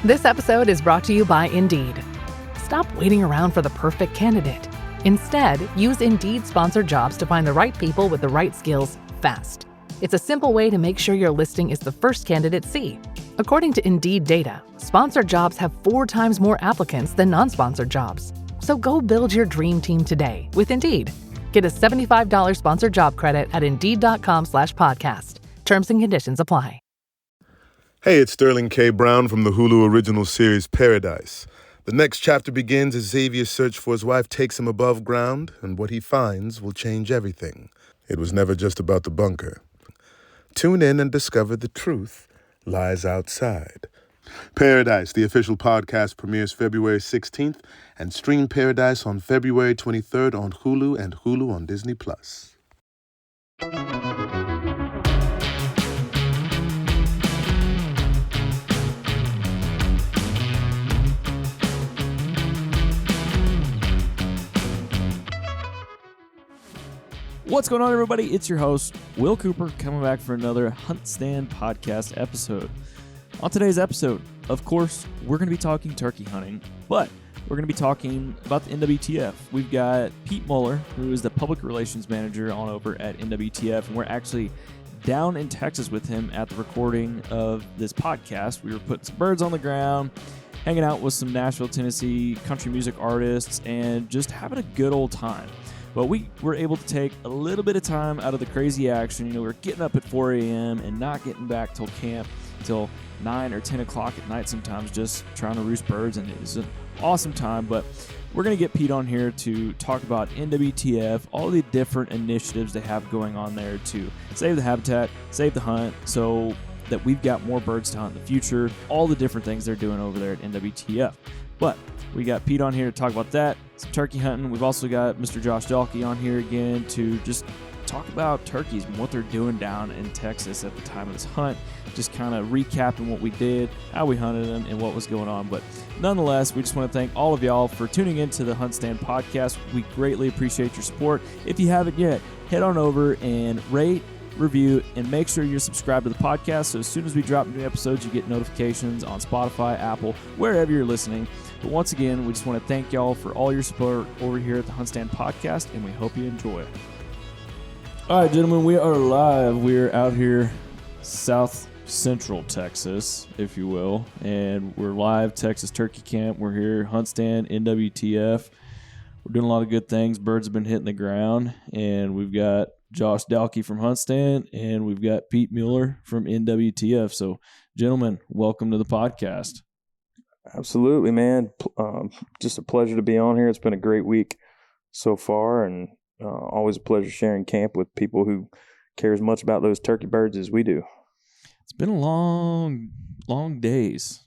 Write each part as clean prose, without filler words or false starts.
This episode is brought to you by Indeed. Stop waiting around for the perfect candidate. Instead, use Indeed sponsored jobs to find the right people with the right skills fast. It's a simple way to make sure your listing is the first candidates see. According to Indeed data, sponsored jobs have 4 times more applicants than non-sponsored jobs. So go build your dream team today with Indeed. Get a $75 sponsored job credit at Indeed.com/podcast. Terms and conditions apply. Hey, it's Sterling K. Brown from the Hulu original series Paradise. The next chapter begins as Xavier's search for his wife takes him above ground, and what he finds will change everything. It was never just about the bunker. Tune in and discover the truth lies outside. Paradise, the official podcast, premieres February 16th, and stream Paradise on February 23rd on Hulu and Hulu on Disney+. What's going on, everybody? It's your host, Will Cooper, coming back for another HuntStand podcast episode. On today's episode, of course, we're going to be talking turkey hunting, but we're going to be talking about the NWTF. We've got Pete Muller, who is the public relations manager on over at NWTF, and we're actually down in Texas with him at the recording of this podcast. We were putting some birds on the ground, hanging out with some Nashville, Tennessee country music artists, and just having a good old time. But we were able to take a little bit of time out of the crazy action. You know, we were getting up at 4 a.m. and not getting back till camp till 9 or 10 o'clock at night sometimes, just trying to roost birds, and it was an awesome time. But we're going to get Pete on here to talk about NWTF, all the different initiatives they have going on there to save the habitat, save the hunt, so that we've got more birds to hunt in the future, all the different things they're doing over there at NWTF. But we got Pete on here to talk about that, some turkey hunting. We've also got Mr. Josh Dalkey on here again to just talk about turkeys and what they're doing down in Texas at the time of this hunt. Just kind of recapping what we did, how we hunted them, and what was going on. But nonetheless, we just want to thank all of y'all for tuning into the HuntStand podcast. We greatly appreciate your support. If you haven't yet, head on over and rate, review, and make sure you're subscribed to the podcast so as soon as we drop new episodes, you get notifications on Spotify, Apple, wherever you're listening. But once again, we just want to thank y'all for all your support over here at the HuntStand podcast, and we hope you enjoy. All right, gentlemen, we are live. We're out here south central Texas, if you will, and we're live Texas Turkey Camp. We're here, HuntStand, NWTF. We're doing a lot of good things. Birds have been hitting the ground, and we've got Josh Dalkey from HuntStand, and we've got Pete Muller from NWTF. So, gentlemen, welcome to the podcast. Absolutely, man. Just a pleasure to be on here. It's been a great week so far, and always a pleasure sharing camp with people who care as much about those turkey birds as we do. It's been a long days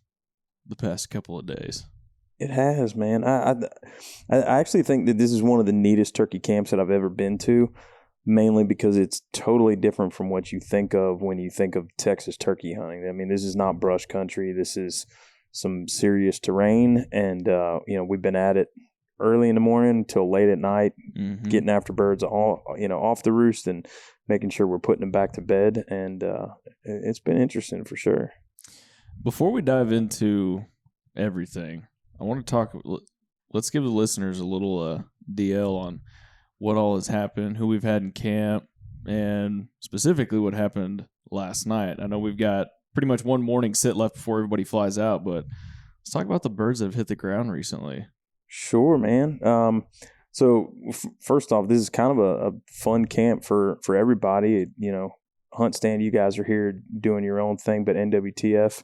the past couple of days. It has, man. I actually think that this is one of the neatest turkey camps that I've ever been to, mainly because it's totally different from what you think of when you think of Texas turkey hunting. I mean, this is not brush country. This is some serious terrain, and we've been at it early in the morning till late at night, getting after birds off the roost and making sure we're putting them back to bed, and it's been interesting for sure. Before we dive into everything, I want to talk. Let's give the listeners a little DL on what all has happened, who we've had in camp, and specifically what happened last night. I know we've got pretty much one morning sit left before everybody flies out, but let's talk about the birds that have hit the ground recently. Sure, man. So first off, this is kind of a fun camp for everybody. HuntStand, you guys are here doing your own thing, but NWTF,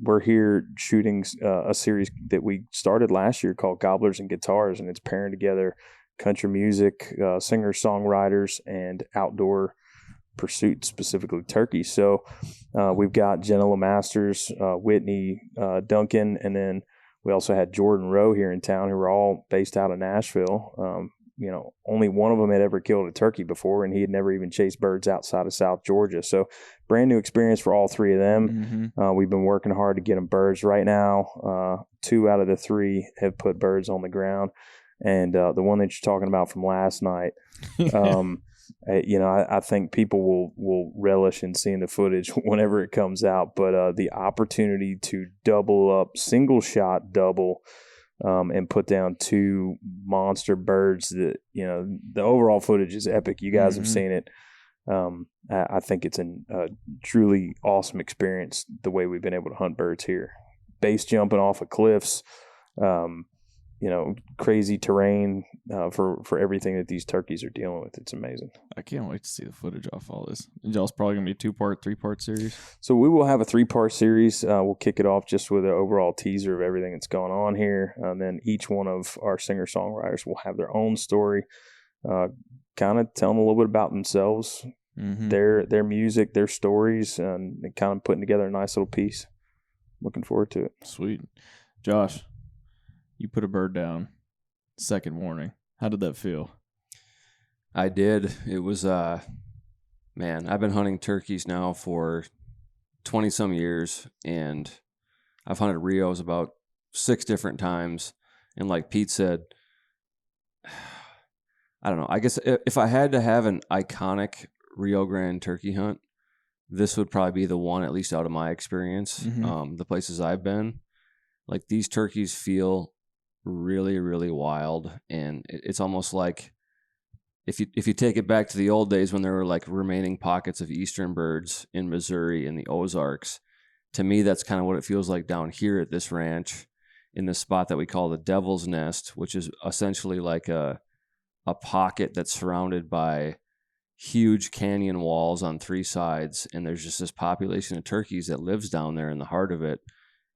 we're here shooting a series that we started last year called Gobblers and Guitars, and it's pairing together country music, singer-songwriters, and outdoor pursuits, specifically turkey. So we've got Jenna LeMasters, Whitney, Duncan, and then we also had Jordan Rowe here in town, who were all based out of Nashville. Only one of them had ever killed a turkey before, and he had never even chased birds outside of South Georgia. So brand new experience for all three of them. We've been working hard to get them birds. Right now, 2 out of the 3 have put birds on the ground. And the one that you're talking about from last night, I think people will relish in seeing the footage whenever it comes out. But the opportunity to double up, single shot double, and put down 2 monster birds, that the overall footage is epic. You guys have seen it. I think it's a truly awesome experience the way we've been able to hunt birds here. Base jumping off of cliffs, crazy terrain for everything that these turkeys are dealing with. It's amazing. I can't wait to see the footage off all this. Y'all's probably going to be a 2-part, 3-part series. So we will have a 3-part series. We'll kick it off just with an overall teaser of everything that's going on here. And then each one of our singer-songwriters will have their own story, kind of telling a little bit about themselves, their music, their stories, and kind of putting together a nice little piece. Looking forward to it. Sweet. Josh, you put a bird down second morning. How did that feel? I did. It was, man, I've been hunting turkeys now for 20-some years, and I've hunted Rios about 6 different times. And like Pete said, I don't know. I guess if I had to have an iconic Rio Grande turkey hunt, this would probably be the one, at least out of my experience. The places I've been, like, these turkeys feel really, really wild, and it's almost like if you take it back to the old days when there were like remaining pockets of eastern birds in Missouri and the Ozarks. To me, that's kind of what it feels like down here at this ranch, in this spot that we call the Devil's Nest, which is essentially like a pocket that's surrounded by huge canyon walls on 3 sides, and there's just this population of turkeys that lives down there in the heart of it.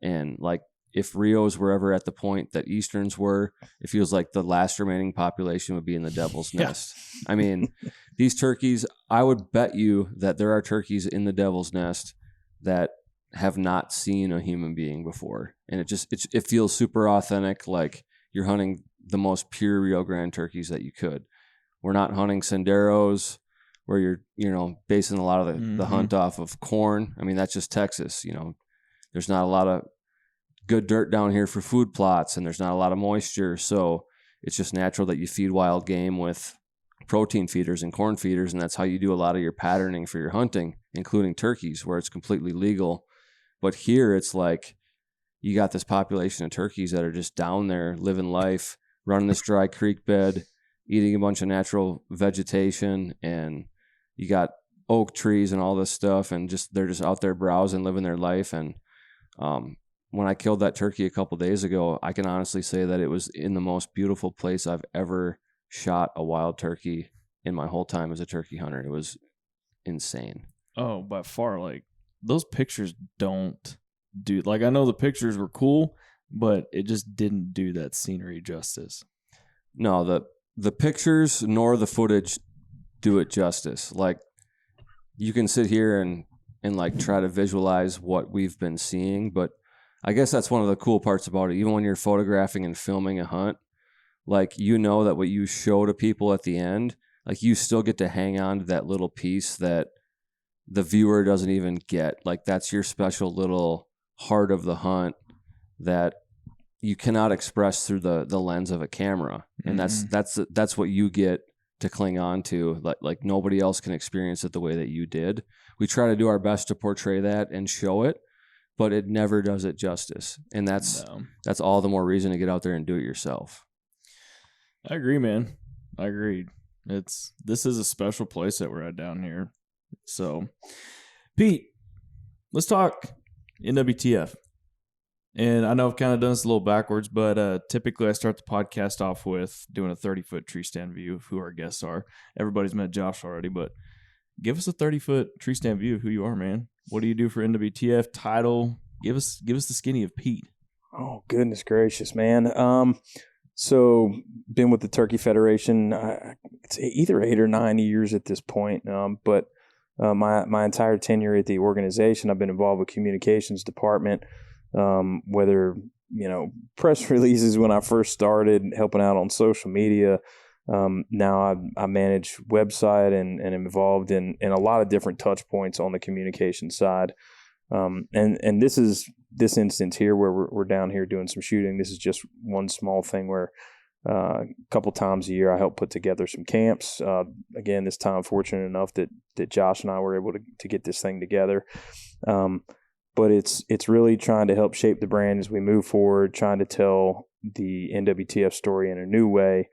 And like, if Rios were ever at the point that Easterns were, it feels like the last remaining population would be in the Devil's Nest. I mean, these turkeys, I would bet you that there are turkeys in the Devil's Nest that have not seen a human being before. And it feels super authentic, like you're hunting the most pure Rio Grande turkeys that you could. We're not hunting senderos where you're basing a lot of the hunt off of corn. I mean, that's just Texas. There's not a lot of good dirt down here for food plots, and there's not a lot of moisture. So it's just natural that you feed wild game with protein feeders and corn feeders, and that's how you do a lot of your patterning for your hunting, including turkeys, where it's completely legal. But here it's like you got this population of turkeys that are just down there living life, running this dry creek bed, eating a bunch of natural vegetation, and you got oak trees and all this stuff, and they're just out there browsing, living their life. And when I killed that turkey a couple days ago, I can honestly say that it was in the most beautiful place I've ever shot a wild turkey in my whole time as a turkey hunter. It was insane. Oh, by far. Like, those pictures don't do, like, I know the pictures were cool, but it just didn't do that scenery justice. No, the pictures nor the footage do it justice. Like, you can sit here and like try to visualize what we've been seeing, but I guess that's one of the cool parts about it. Even when you're photographing and filming a hunt, like, that what you show to people at the end, like, you still get to hang on to that little piece that the viewer doesn't even get. Like, that's your special little heart of the hunt that you cannot express through the lens of a camera. And that's what you get to cling on to. Like nobody else can experience it the way that you did. We try to do our best to portray that and show it, but it never does it justice. And that's all the more reason to get out there and do it yourself. I agree, man. I agreed. This is a special place that we're at down here. So, Pete, let's talk NWTF. And I know I've kind of done this a little backwards, but typically I start the podcast off with doing a 30-foot tree stand view of who our guests are. Everybody's met Josh already, but give us a 30-foot tree stand view of who you are, man. What do you do for NWTF? Title? Give us the skinny of Pete. Oh, goodness gracious, man. So been with the Turkey Federation, it's either 8 or 9 years at this point. But my entire tenure at the organization, I've been involved with communications department. Whether, press releases when I first started, helping out on social media. Now I manage website and am involved in a lot of different touch points on the communication side. And this instance here where we're down here doing some shooting, this is just one small thing where A couple times a year, I help put together some camps. Again, this time, fortunate enough that Josh and I were able to get this thing together. But it's really trying to help shape the brand as we move forward, trying to tell the NWTF story in a new way,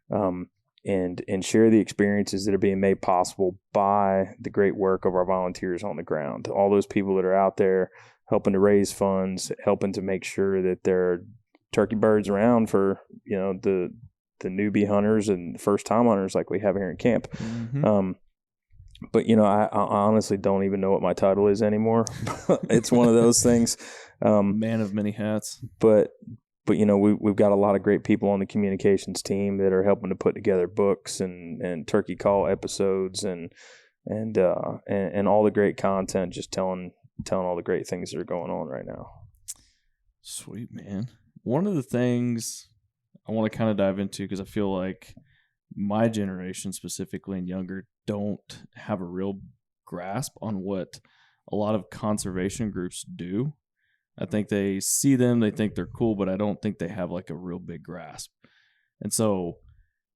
and share the experiences that are being made possible by the great work of our volunteers on the ground. All those people that are out there helping to raise funds, helping to make sure that there are turkey birds around for, you know, the newbie hunters and first time hunters like we have here in camp. Mm-hmm. But, you know, I honestly don't even know what my title is anymore. It's one of those things. Man of many hats. But you know, we've got a lot of great people on the communications team that are helping to put together books and turkey call episodes and all the great content, just telling all the great things that are going on right now. Sweet, man. One of the things I want to kind of dive into, because I feel like my generation specifically and younger don't have a real grasp on what a lot of conservation groups do. I think they see them, they think they're cool, but I don't think they have like a real big grasp. And so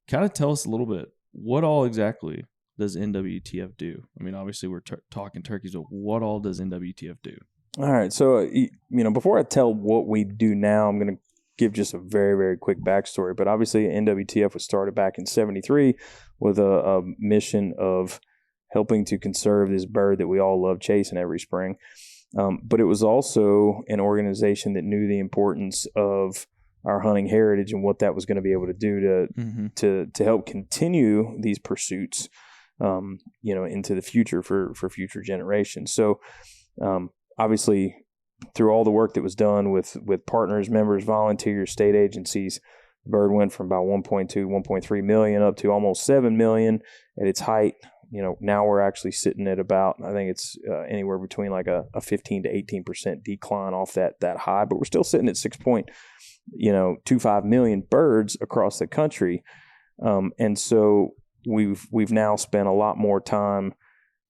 kind of tell us a little bit, what all exactly does NWTF do? I mean, obviously we're talking turkeys, but what all does NWTF do? All right. So, you know, before I tell what we do now, I'm going to give just a very, very quick backstory. But obviously NWTF was started back in 1973 with a mission of helping to conserve this bird that we all love chasing every spring. But it was also an organization that knew the importance of our hunting heritage and what that was going to be able to do to help continue these pursuits, you know, into the future for future generations. So, obviously, through all the work that was done with partners, members, volunteers, state agencies, the bird went from about 1.2, 1.3 million up to almost 7 million at its height. You know, now we're actually sitting at about, I think it's anywhere between like a 15 to 18% decline off that high, but we're still sitting at 6.25 million birds across the country. And so we've now spent a lot more time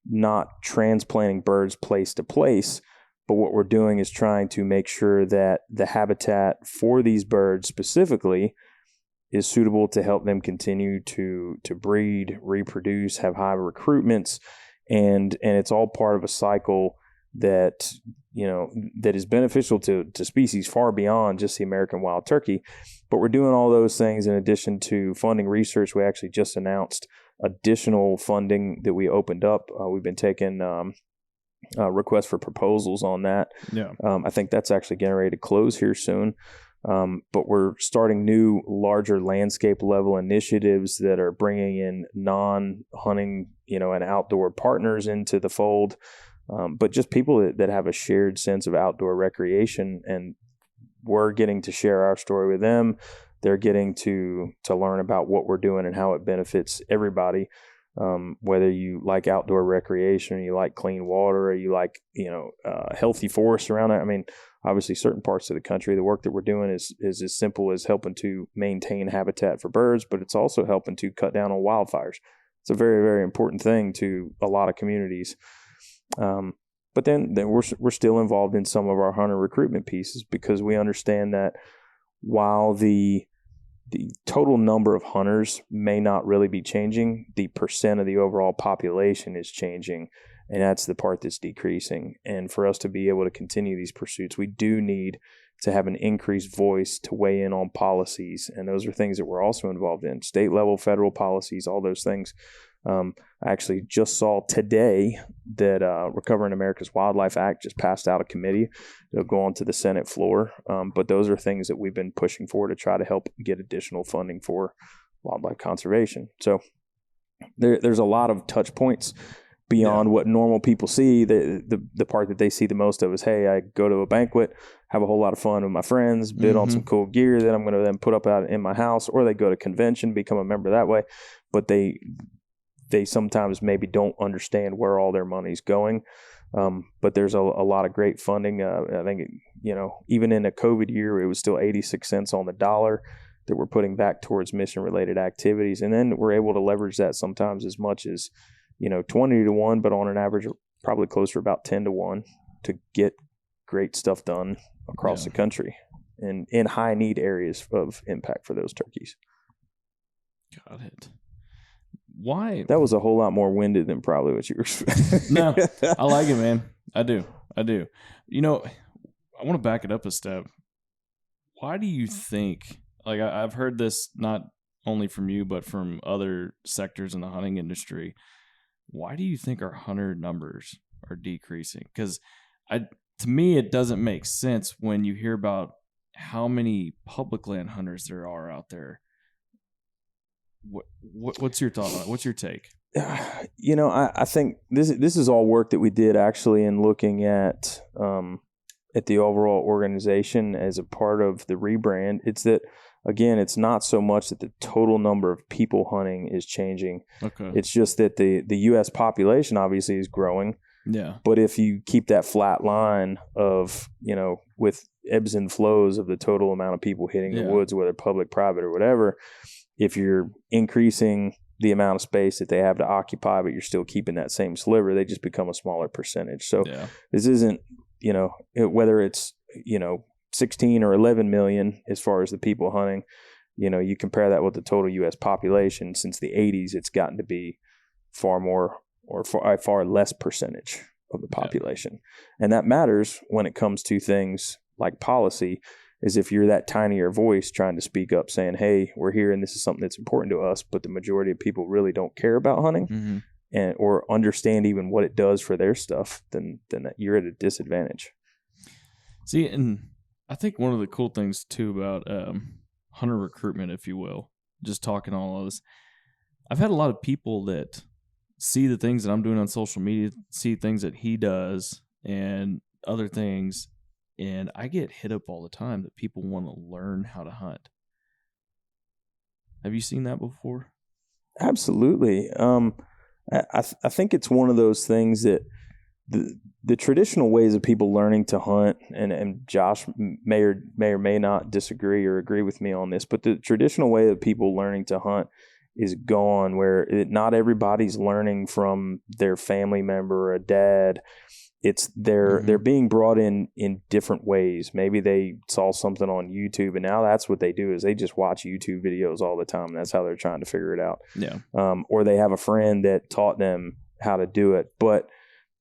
not transplanting birds place to place, but what we're doing is trying to make sure that the habitat for these birds specifically is suitable to help them continue to breed, reproduce, have high recruitments, and it's all part of a cycle that, you know, that is beneficial to species far beyond just the American wild turkey. But we're doing all those things in addition to funding research. We actually just announced additional funding that we opened up. We've been taking requests for proposals on that. Yeah. I think that's actually getting ready to close here soon. But we're starting new, larger landscape level initiatives that are bringing in non-hunting, you know, and outdoor partners into the fold. But just people that have a shared sense of outdoor recreation, and we're getting to share our story with them. They're getting to learn about what we're doing and how it benefits everybody. Whether you like outdoor recreation, or you like clean water, or you like, you know, healthy forests around it. I mean, obviously certain parts of the country, the work that we're doing is as simple as helping to maintain habitat for birds, but it's also helping to cut down on wildfires. It's a very, very important thing to a lot of communities. But then we're still involved in some of our hunter recruitment pieces, because we understand that while the total number of hunters may not really be changing, the percent of the overall population is changing, and that's the part that's decreasing. And for us to be able to continue these pursuits, we do need to have an increased voice to weigh in on policies, and those are things that we're also involved in. State level, federal policies, all those things. I actually just saw today that Recovering America's Wildlife Act just passed out of committee. It'll go on to the Senate floor. But those are things that we've been pushing for to try to help get additional funding for wildlife conservation. So there's a lot of touch points beyond what normal people see. The part that they see the most of is, hey, I go to a banquet, have a whole lot of fun with my friends, bid on some cool gear that I'm going to then put up out in my house, or they go to convention, become a member that way. But they sometimes maybe don't understand where all their money's going. But there's a lot of great funding. I think, you know, even in a COVID year, it was still 86 cents on the dollar that we're putting back towards mission-related activities. And then we're able to leverage that sometimes as much as, you know, 20 to 1, but on an average, probably closer to about 10 to 1 to get great stuff done across the country and in high need areas of impact for those turkeys. Got it. Why? That was a whole lot more winded than probably what you were expecting. No, I like it, man. I do. You know, I want to back it up a step. Why do you think, like I've heard this not only from you, but from other sectors in the hunting industry, why do you think our hunter numbers are decreasing? Because to me, it doesn't make sense when you hear about how many public land hunters there are out there. What's your thought on it? What's your take? You know, I think this is all work that we did actually in looking at the overall organization as a part of the rebrand. It's that, again, it's not so much that the total number of people hunting is changing. Okay. It's just that the U.S. population obviously is growing. Yeah. But if you keep that flat line of, you know, with ebbs and flows of the total amount of people hitting the woods, whether public, private, or whatever, if you're increasing the amount of space that they have to occupy, but you're still keeping that same sliver, they just become a smaller percentage. So this isn't, you know, whether it's, you know, 16 or 11 million as far as the people hunting, you know, you compare that with the total U.S. population. Since the 80s, it's gotten to be far more or far less percentage of the population. And that matters when it comes to things like policy, is if you're that tinier voice trying to speak up saying, hey, we're here and this is something that's important to us, but the majority of people really don't care about hunting and or understand even what it does for their stuff, then you're at a disadvantage. See, and I think one of the cool things too about hunter recruitment, if you will, just talking all of this, I've had a lot of people that see the things that I'm doing on social media, see things that he does and other things, and I get hit up all the time that people want to learn how to hunt. Have you seen that before? Absolutely. I think it's one of those things that the traditional ways of people learning to hunt, and Josh may or may not disagree or agree with me on this, but the traditional way of people learning to hunt is gone, where not everybody's learning from their family member or a dad. It's they're being brought in different ways. Maybe they saw something on YouTube, and now that's what they do is they just watch YouTube videos all the time. That's how they're trying to figure it out. Yeah. Or they have a friend that taught them how to do it. But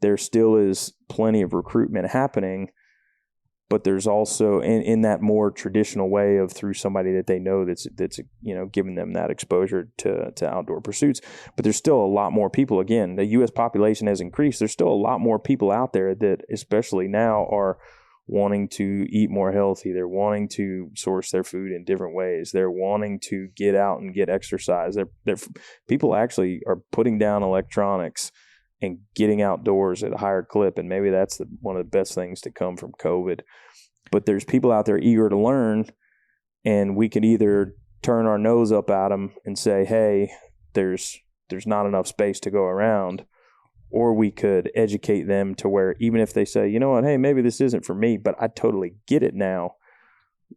there still is plenty of recruitment happening. But there's also in that more traditional way of through somebody that they know that's you know giving them that exposure to outdoor pursuits. But there's still a lot more people. Again, the U.S. population has increased. There's still a lot more people out there that, especially now, are wanting to eat more healthy. They're wanting to source their food in different ways. They're wanting to get out and get exercise. They're people actually are putting down electronics and getting outdoors at a higher clip. And maybe that's one of the best things to come from COVID. But there's people out there eager to learn, and we could either turn our nose up at them and say, hey, there's not enough space to go around, or we could educate them to where even if they say, you know what, hey, maybe this isn't for me, but I totally get it now,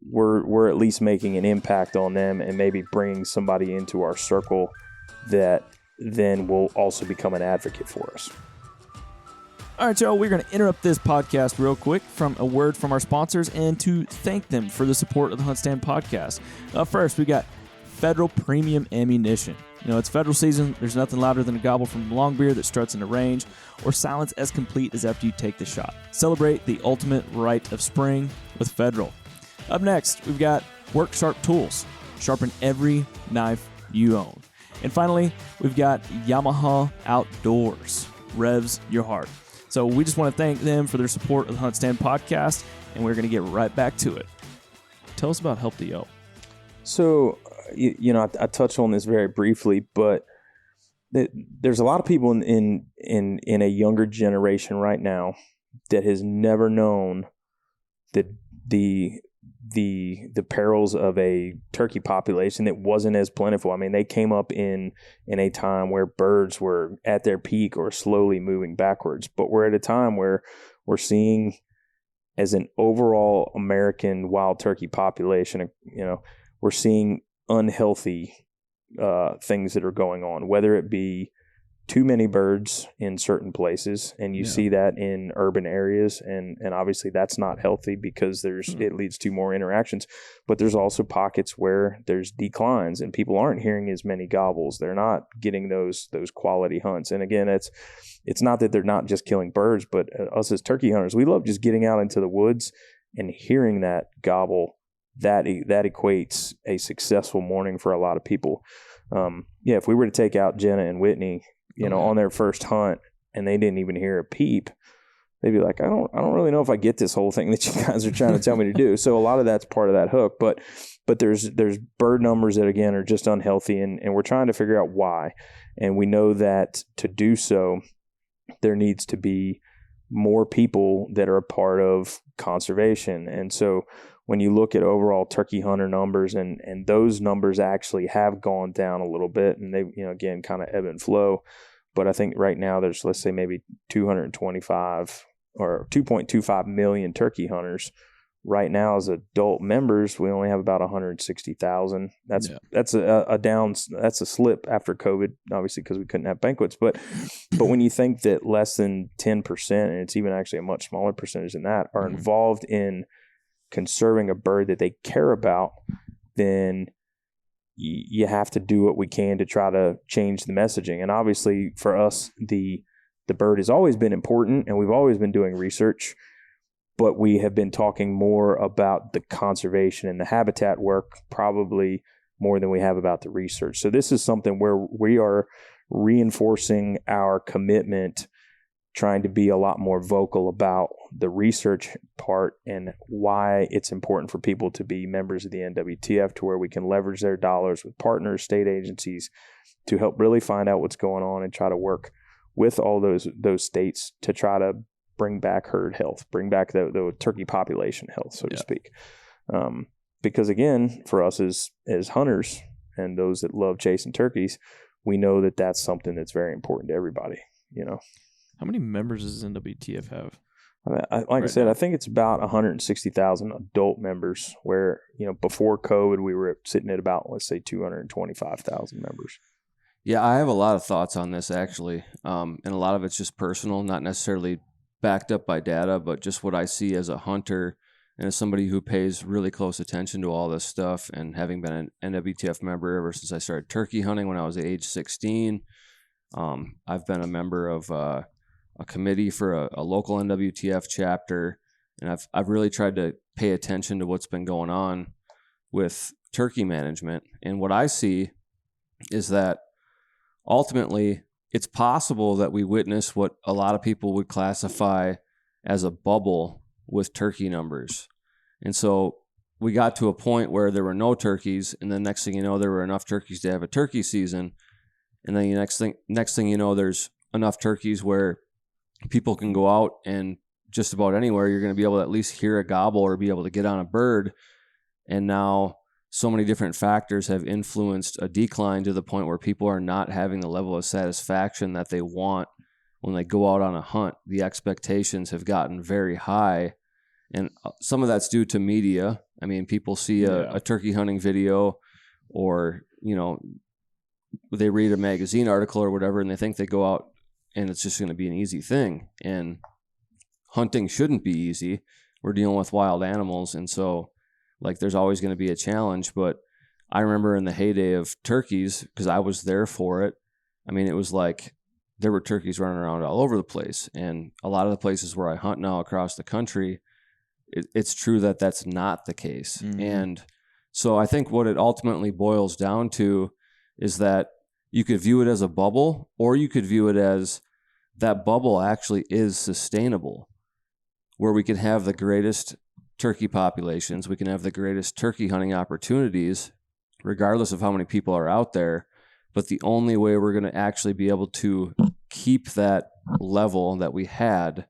we're at least making an impact on them and maybe bringing somebody into our circle that then will also become an advocate for us. All right, y'all, we're going to interrupt this podcast real quick from a word from our sponsors and to thank them for the support of the HuntStand podcast. First, we got Federal Premium Ammunition. You know, it's federal season. There's nothing louder than a gobble from a long beer that struts in the range or silence as complete as after you take the shot. Celebrate the ultimate rite of spring with Federal. Up next, we've got Work Sharp Tools. Sharpen every knife you own. And finally, we've got Yamaha Outdoors. Revs your heart. So we just want to thank them for their support of the HuntStand podcast, and we're going to get right back to it. Tell us about Help the Yo. So, you know, I touched on this very briefly, but there's a lot of people in a younger generation right now that has never known that the perils of a turkey population that wasn't as plentiful. I mean, they came up in a time where birds were at their peak or slowly moving backwards. But we're at a time where we're seeing, as an overall American wild turkey population, you know, we're seeing unhealthy things that are going on, whether it be too many birds in certain places, and you see that in urban areas, and obviously that's not healthy because it leads to more interactions. But there's also pockets where there's declines and people aren't hearing as many gobbles. They're not getting those quality hunts. And again, it's not that they're not just killing birds, but us as turkey hunters, we love just getting out into the woods and hearing that gobble. That equates a successful morning for a lot of people. If we were to take out Jenna and Whitney, on their first hunt, and they didn't even hear a peep, they'd be like, I don't really know if I get this whole thing that you guys are trying to tell me to do. So a lot of that's part of that hook, but there's bird numbers that again are just unhealthy, and we're trying to figure out why. And we know that to do so, there needs to be more people that are a part of conservation. And so when you look at overall turkey hunter numbers, and those numbers actually have gone down a little bit, and they, again, kind of ebb and flow. But I think right now there's, let's say, maybe 225 or 2.25 million turkey hunters. Right now, as adult members, we only have about 160,000. That's a slip after COVID, obviously, because we couldn't have banquets. But when you think that less than 10%, and it's even actually a much smaller percentage than that, are involved in conserving a bird that they care about, then you have to do what we can to try to change the messaging. And obviously for us, the bird has always been important, and we've always been doing research, but we have been talking more about the conservation and the habitat work, probably more than we have about the research. So this is something where we are reinforcing our commitment, trying to be a lot more vocal about the research part and why it's important for people to be members of the NWTF, to where we can leverage their dollars with partners, state agencies, to help really find out what's going on and try to work with all those states to try to bring back herd health, bring back the turkey population health, so to speak. Because again, for us as hunters and those that love chasing turkeys, we know that that's something that's very important to everybody, How many members does NWTF have? I said, I think it's about 160,000 adult members, where, before COVID, we were sitting at about, let's say, 225,000 members. Yeah, I have a lot of thoughts on this, actually. And a lot of it's just personal, not necessarily backed up by data, but just what I see as a hunter and as somebody who pays really close attention to all this stuff, and having been an NWTF member ever since I started turkey hunting when I was age 16. I've been a member of a committee for a local NWTF chapter, and I've really tried to pay attention to what's been going on with turkey management. And what I see is that ultimately it's possible that we witness what a lot of people would classify as a bubble with turkey numbers. And so we got to a point where there were no turkeys, and then next thing you know, there were enough turkeys to have a turkey season. And then the next thing you know, there's enough turkeys where people can go out, and just about anywhere you're going to be able to at least hear a gobble or be able to get on a bird. And now so many different factors have influenced a decline to the point where people are not having the level of satisfaction that they want when they go out on a hunt. The expectations have gotten very high, and some of that's due to media. I mean, people see a turkey hunting video, or, they read a magazine article or whatever, and they think they go out and it's just going to be an easy thing. And hunting shouldn't be easy. We're dealing with wild animals. And so, there's always going to be a challenge. But I remember in the heyday of turkeys, because I was there for it, I mean, it was like there were turkeys running around all over the place. And a lot of the places where I hunt now across the country, it's true that that's not the case. Mm-hmm. And so I think what it ultimately boils down to is that you could view it as a bubble, or you could view it as that bubble actually is sustainable, where we can have the greatest turkey populations, we can have the greatest turkey hunting opportunities, regardless of how many people are out there. But the only way we're going to actually be able to keep that level that we had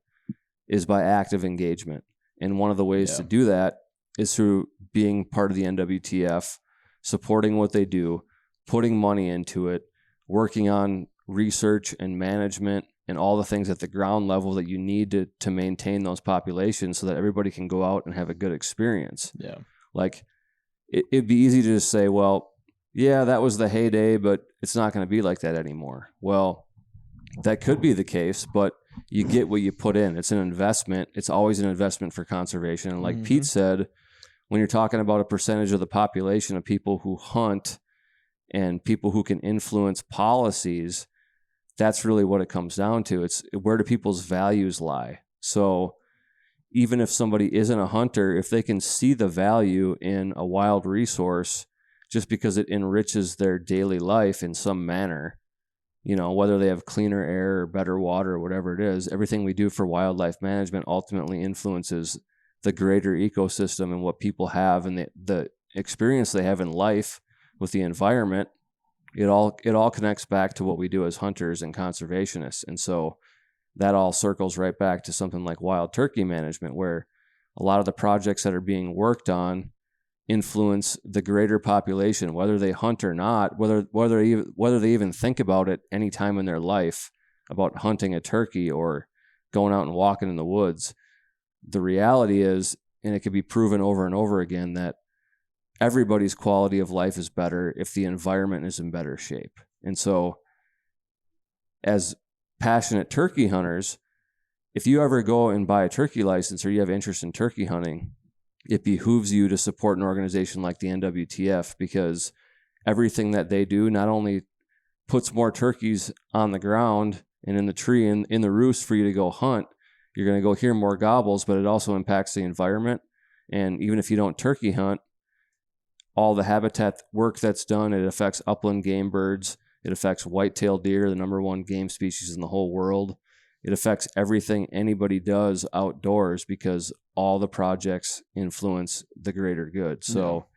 is by active engagement. And one of the ways to do that is through being part of the NWTF, supporting what they do, putting money into it, working on research and management and all the things at the ground level that you need to maintain those populations so that everybody can go out and have a good experience. Yeah. It'd be easy to just say, well, yeah, that was the heyday, but it's not going to be like that anymore. Well, that could be the case, but you get what you put in. It's an investment. It's always an investment for conservation. And like Pete said, when you're talking about a percentage of the population of people who hunt and people who can influence policies, that's really what it comes down to. It's where do people's values lie? So even if somebody isn't a hunter, if they can see the value in a wild resource just because it enriches their daily life in some manner, you know, whether they have cleaner air or better water or whatever it is, everything we do for wildlife management ultimately influences the greater ecosystem and what people have and the experience they have in life with the environment. It all connects back to what we do as hunters and conservationists. And so that all circles right back to something like wild turkey management, where a lot of the projects that are being worked on influence the greater population, whether they hunt or not, whether they even think about it any time in their life about hunting a turkey or going out and walking in the woods. The reality is, and it can be proven over and over again, that everybody's quality of life is better if the environment is in better shape. And so as passionate turkey hunters, if you ever go and buy a turkey license or you have interest in turkey hunting, it behooves you to support an organization like the NWTF, because everything that they do not only puts more turkeys on the ground and in the tree and in the roost for you to go hunt, you're going to go hear more gobbles, but it also impacts the environment. And even if you don't turkey hunt, all the habitat work that's done, it affects upland game birds. It affects white-tailed deer, the number one game species in the whole world. It affects everything anybody does outdoors because all the projects influence the greater good. So,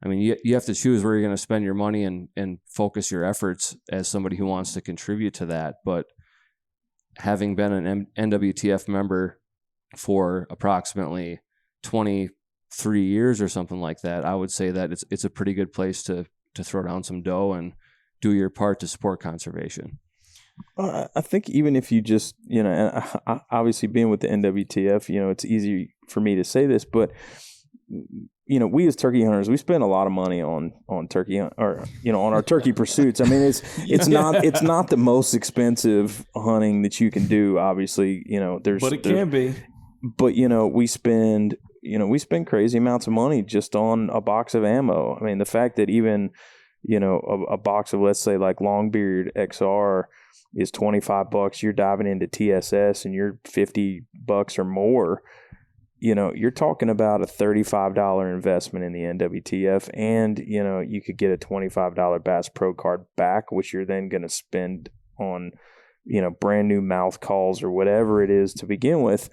I mean, you have to choose where you're going to spend your money and focus your efforts as somebody who wants to contribute to that. But having been an NWTF member for approximately 23 years or something like that, I would say that it's a pretty good place to throw down some dough and do your part to support conservation. I think even if you just, you know, and obviously being with the NWTF, you know, it's easy for me to say this, but, you know, we as turkey hunters, we spend a lot of money on turkey or, you know, on our turkey pursuits. I mean, it's not the most expensive hunting that you can do. Obviously, you know, but it can be. But, you know, we spend crazy amounts of money just on a box of ammo. I mean, the fact that even, you know, a box of, let's say, like Longbeard XR is $25, you're diving into TSS and you're $50 or more, you know, you're talking about a $35 investment in the NWTF, and, you know, you could get a $25 Bass Pro card back, which you're then going to spend on, you know, brand new mouth calls or whatever it is to begin with.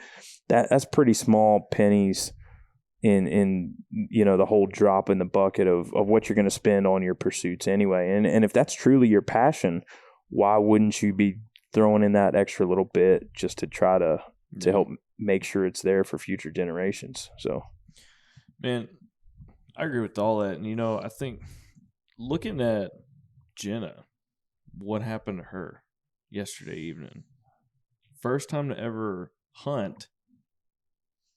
That's pretty small pennies in you know, the whole drop in the bucket of what you're going to spend on your pursuits anyway. And if that's truly your passion, why wouldn't you be throwing in that extra little bit just to try to help make sure it's there for future generations? So, man, I agree with all that. And, you know, I think looking at Jenna, what happened to her yesterday evening, first time to ever hunt,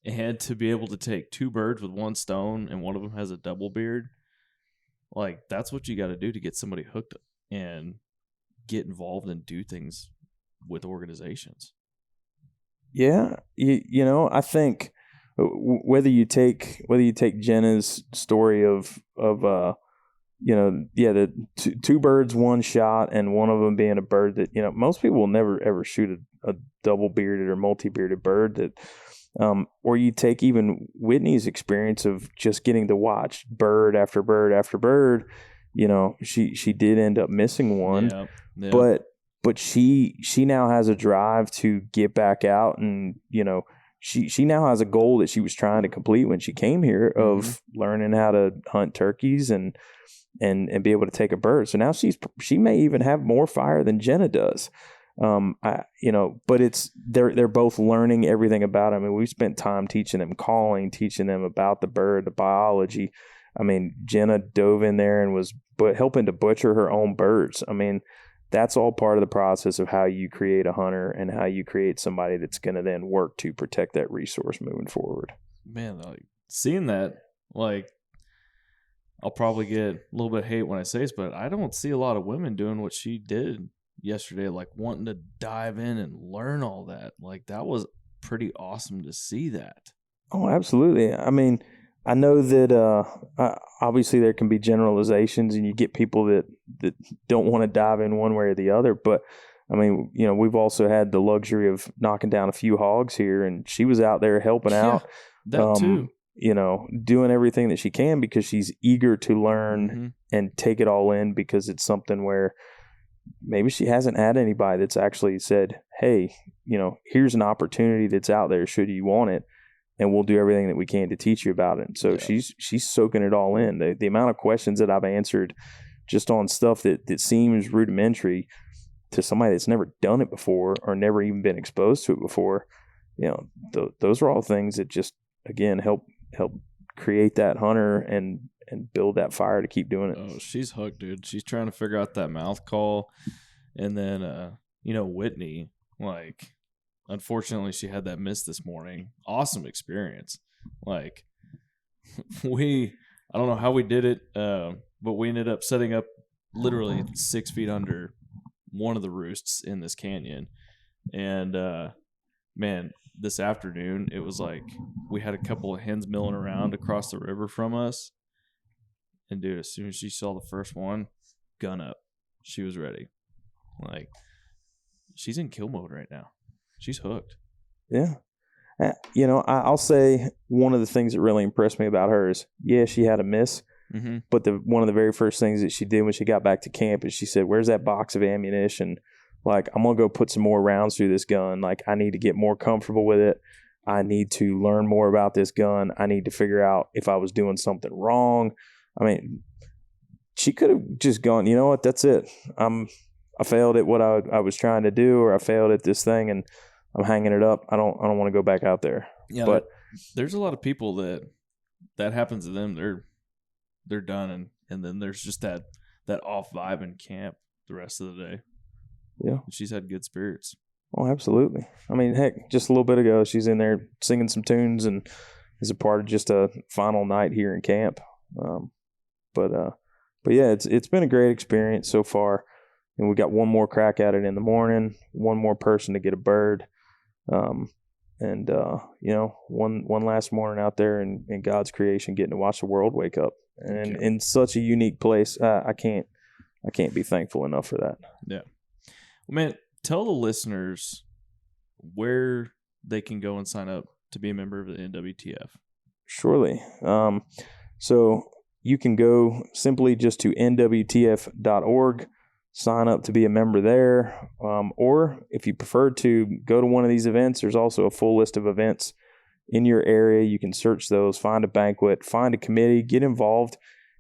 and to be able to take two birds with one stone, and one of them has a double beard. Like, that's what you got to do to get somebody hooked and get involved and do things with organizations. Yeah, you know, I think whether you take Jenna's story of you know, the two birds, one shot, and one of them being a bird that, you know, most people will never ever shoot a double bearded or multi bearded bird that. Or you take even Whitney's experience of just getting to watch bird after bird after bird. You know, she did end up missing one, but she now has a drive to get back out, and, you know, she now has a goal that she was trying to complete when she came here of learning how to hunt turkeys and be able to take a bird. So now she may even have more fire than Jenna does. You know, but they're both learning everything about it. I mean, we spent time teaching them calling, teaching them about the bird, the biology. I mean, Jenna dove in there and was helping to butcher her own birds. I mean, that's all part of the process of how you create a hunter and how you create somebody that's going to then work to protect that resource moving forward. Man, like, seeing that, like, I'll probably get a little bit of hate when I say this, but I don't see a lot of women doing what she did yesterday, like wanting to dive in and learn all that. Like that was pretty awesome to see that. Oh, absolutely. I mean, I know that obviously there can be generalizations, and you get people that don't want to dive in one way or the other. But I mean, you know, we've also had the luxury of knocking down a few hogs here, and she was out there helping out. That too. You know, doing everything that she can because she's eager to learn and take it all in, because it's something where maybe she hasn't had anybody that's actually said, hey, you know, here's an opportunity that's out there should you want it, and we'll do everything that we can to teach you about it. And so she's soaking it all in. The amount of questions that I've answered just on stuff that seems rudimentary to somebody that's never done it before or never even been exposed to it before, you know, those are all things that just, again, help create that hunter and build that fire to keep doing it. Oh, she's hooked, dude. She's trying to figure out that mouth call. And then, you know, Whitney, like, unfortunately, she had that miss this morning. Awesome experience. Like, I don't know how we did it, but we ended up setting up literally 6 feet under one of the roosts in this canyon. And, man, this afternoon, it was like we had a couple of hens milling around across the river from us. And, dude, as soon as she saw the first one, gun up. She was ready. Like, she's in kill mode right now. She's hooked. Yeah. You know, I'll say one of the things that really impressed me about her is, she had a miss. Mm-hmm. But one of the very first things that she did when she got back to camp is she said, where's that box of ammunition? Like, I'm going to go put some more rounds through this gun. Like, I need to get more comfortable with it. I need to learn more about this gun. I need to figure out if I was doing something wrong. I mean, she could have just gone, you know what, that's it. I failed at what I was trying to do, or I failed at this thing, and I'm hanging it up. I don't want to go back out there. Yeah, but there's a lot of people that happens to them. They're done, and then there's just that off vibe in camp the rest of the day. Yeah, she's had good spirits. Oh, absolutely. I mean, heck, just a little bit ago, she's in there singing some tunes and is a part of just a final night here in camp. But yeah, it's been a great experience so far. And we got one more crack at it in the morning, one more person to get a bird. You know, one last morning out there in God's creation, getting to watch the world wake up. And in such a unique place, I can't be thankful enough for that. Yeah. Well, man, tell the listeners where they can go and sign up to be a member of the NWTF. Surely. So you can go simply just to NWTF.org, sign up to be a member there. Or if you prefer to go to one of these events, there's also a full list of events in your area. You can search those, find a banquet, find a committee, get involved.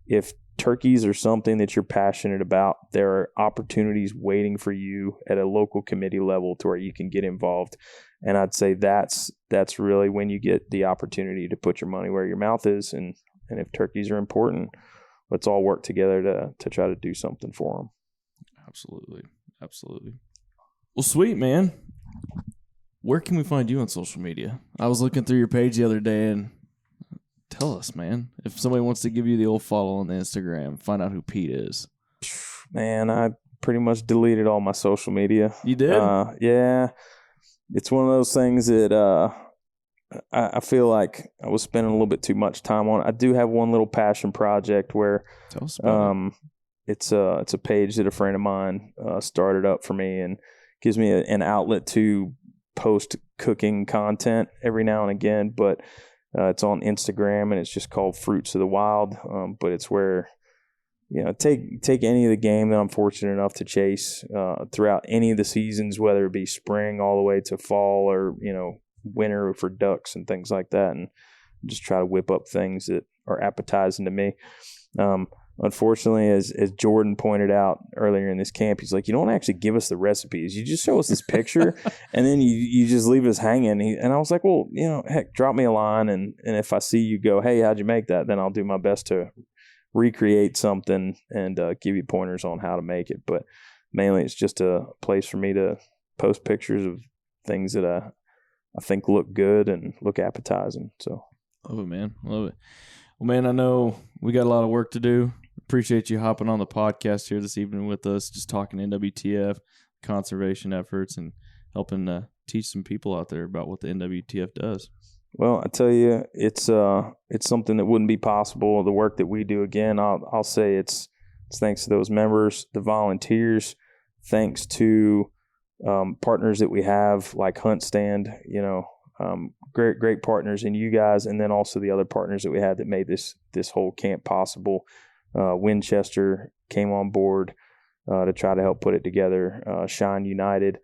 If turkeys are something that you're passionate about, there are opportunities waiting for you at a local committee level to where you can get involved. And I'd say that's really when you get the opportunity to put your money where your mouth is. And if turkeys are important, let's all work together to try to do something for them. Absolutely. Absolutely. Well, sweet, man. Where can we find you on social media? I was looking through your page the other day, and tell us, man, if somebody wants to give you the old follow on the Instagram, find out who Pete is. Man, I pretty much deleted all my social media. You did? Yeah. It's one of those things that I feel like I was spending a little bit too much time on. I do have one little passion project where tell us about it's a page that a friend of mine started up for me and gives me an outlet to post cooking content every now and again, but it's on Instagram and it's just called Fruits of the Wild. But it's where, you know, take any of the game that I'm fortunate enough to chase throughout any of the seasons, whether it be spring all the way to fall or, you know, winter for ducks and things like that, and just try to whip up things that are appetizing to me. Unfortunately, as Jordan pointed out earlier in this camp, he's like, you don't actually give us the recipes. You just show us this picture and then you just leave us hanging. And I was like, well, you know, heck, drop me a line. And if I see you go, hey, how'd you make that? Then I'll do my best to recreate something and give you pointers on how to make it. But mainly it's just a place for me to post pictures of things that I think look good and look appetizing. So love it, man. Love it. Well, man, I know we got a lot of work to do. Appreciate you hopping on the podcast here this evening with us, just talking NWTF. conservation efforts and helping teach some people out there about what the NWTF does. Well, I tell you, it's something that wouldn't be possible. The work that we do, again, I'll say it's thanks to those members, the volunteers, thanks to partners that we have like HuntStand, great partners in you guys, and then also the other partners that we had that made this whole camp possible. Winchester came on board to try to help put it together. Shine United,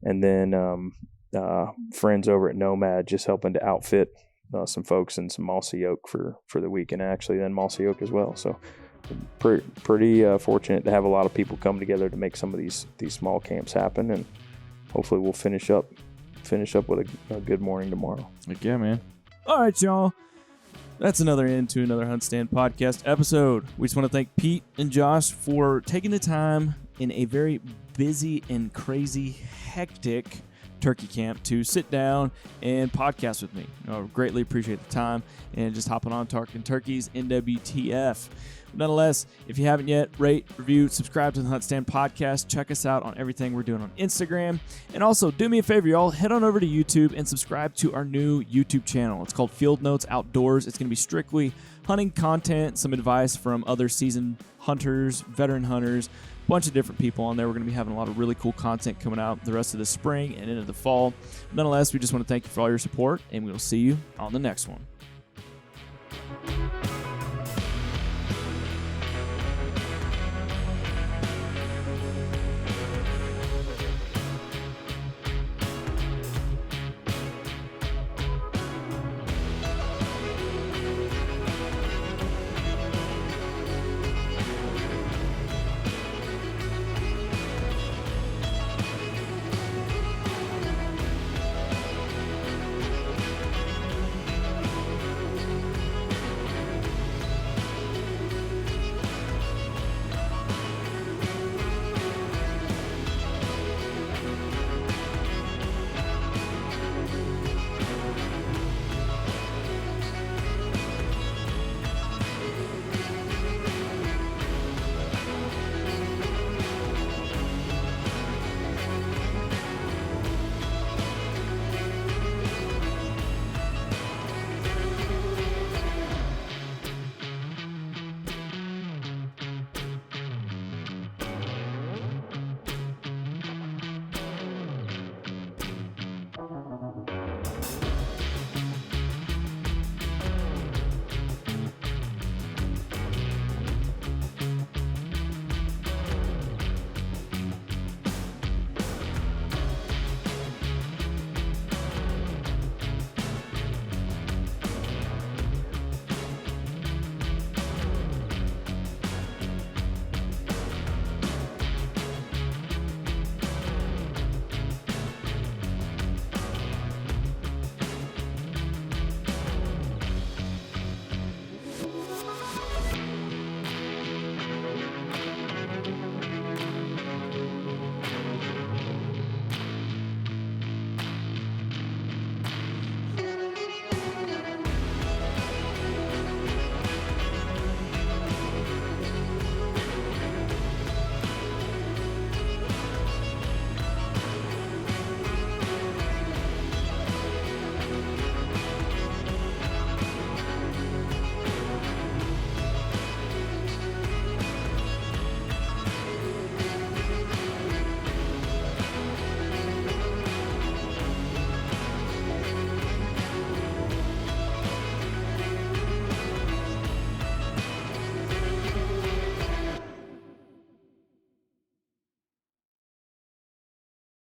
and then friends over at Nomad just helping to outfit some folks in some Mossy Oak for the week, and actually then Mossy Oak as well. So pretty fortunate to have a lot of people come together to make some of these small camps happen, and hopefully we'll finish up with a good morning tomorrow. Like, yeah, man. All right, y'all. That's another end to another HuntStand podcast episode. We just want to thank Pete and Josh for taking the time in a very busy and crazy, hectic turkey camp to sit down and podcast with me. Greatly appreciate the time and just hopping on talking turkeys, NWTF. Nonetheless, if you haven't yet, rate, review, subscribe to the HuntStand podcast. Check us out on everything we're doing on Instagram. And also, do me a favor, y'all. Head on over to YouTube and subscribe to our new YouTube channel. It's called Field Notes Outdoors. It's going to be strictly hunting content, some advice from other seasoned hunters, veteran hunters, a bunch of different people on there. We're going to be having a lot of really cool content coming out the rest of the spring and into the fall. Nonetheless, we just want to thank you for all your support, and we will see you on the next one.